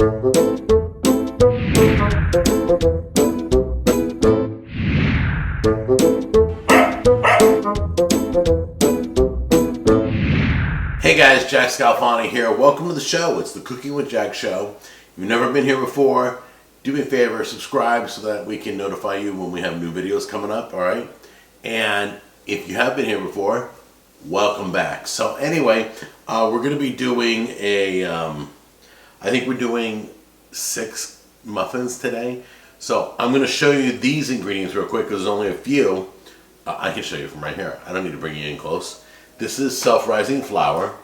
Hey guys, Jack Scalfani here. Welcome to the show. It's the Cooking with Jack show. If you've never been here before, do me a favor, subscribe so that we can notify you when we have new videos coming up, all right? And if you have been here before, welcome back. So anyway, we're going to be doing I think we're doing 6 muffins today. So I'm going to show you these ingredients real quick because there's only a few. I can show you from right here. I don't need to bring you in close. This is self-rising flour.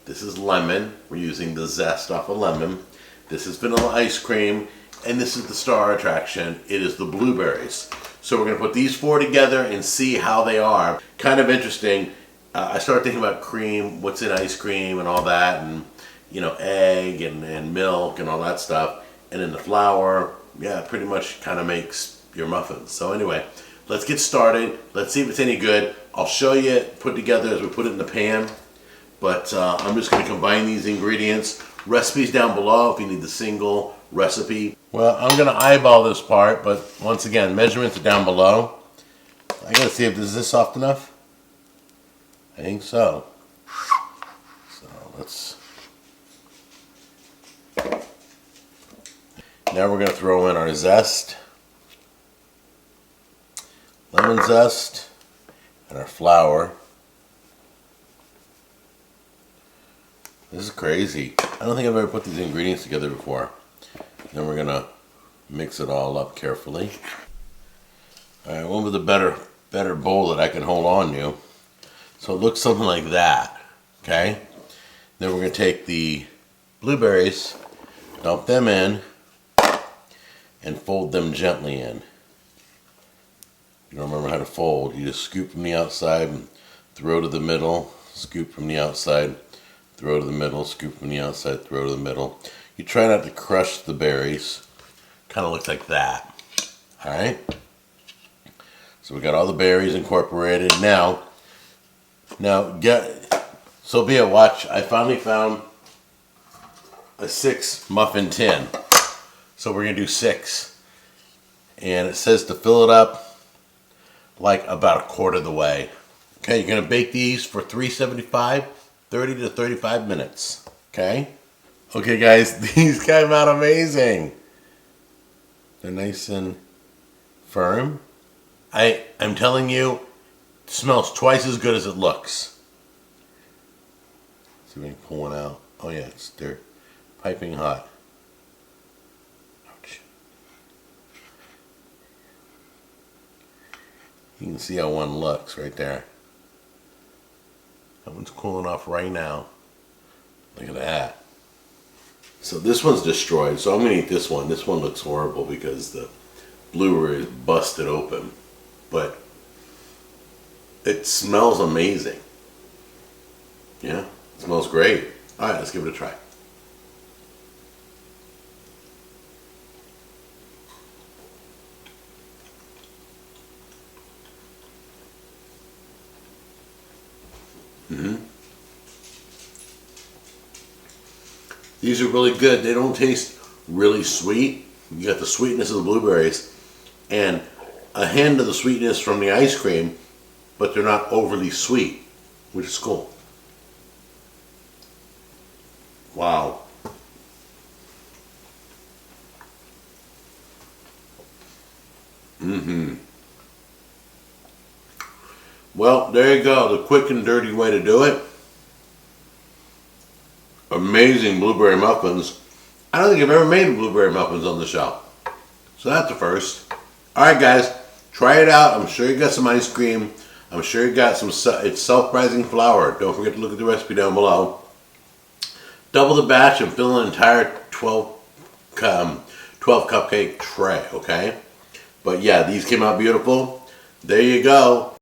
This is lemon. We're using the zest off of lemon. This is vanilla ice cream. And this is the star attraction. It is the blueberries. So we're going to put these 4 together and see how they are. Kind of interesting. I started thinking about cream, what's in ice cream and all that. And, you know, egg and milk and all that stuff. And then the flour, yeah, pretty much kind of makes your muffins. So anyway, let's get started. Let's see if it's any good. I'll show you it put together as we put it in the pan. But I'm just going to combine these ingredients. Recipes down below if you need the single recipe. Well, I'm going to eyeball this part, but once again, measurements are down below. I got to see if this soft enough. I think so. So let's... Now we're going to throw in our zest. Lemon zest. And our flour. This is crazy. I don't think I've ever put these ingredients together before. Then we're gonna mix it all up carefully. All right, one with a better bowl that I can hold on to. So it looks something like that. Okay. Then we're gonna take the blueberries, dump them in, and fold them gently in. You don't remember how to fold, you just scoop from the outside and throw to the middle, scoop from the outside, throw to the middle, scoop from the outside, throw to the middle. You try not to crush the berries. Kind of looks like that. Alright? So we got all the berries incorporated. Now so be it, watch, I finally found a 6 muffin tin. So we're going to do 6. And it says to fill it up like about 1/4 of the way. Okay, you're going to bake these for 375, 30 to 35 minutes. Okay? Okay guys, these came out amazing. They're nice and firm. I'm telling you, it smells twice as good as it looks. Let's see if we can pull one out. Oh yeah, they're piping hot. You can see how one looks right there. That one's cooling off right now. Look at that. So this one's destroyed, so I'm going to eat this one. This one looks horrible because the blueberry is busted open. But it smells amazing. Yeah, it smells great. Alright, let's give it a try. These are really good. They don't taste really sweet. You got the sweetness of the blueberries and a hint of the sweetness from the ice cream, but they're not overly sweet, which is cool. Wow. Well, there you go. The quick and dirty way to do it. Amazing blueberry muffins. I don't think I've ever made blueberry muffins on the show. So that's the first. Alright guys, try it out. I'm sure you got some ice cream. I'm sure you got some, it's self-rising flour. Don't forget to look at the recipe down below. Double the batch and fill an entire 12 cupcake tray, okay? But yeah, these came out beautiful. There you go.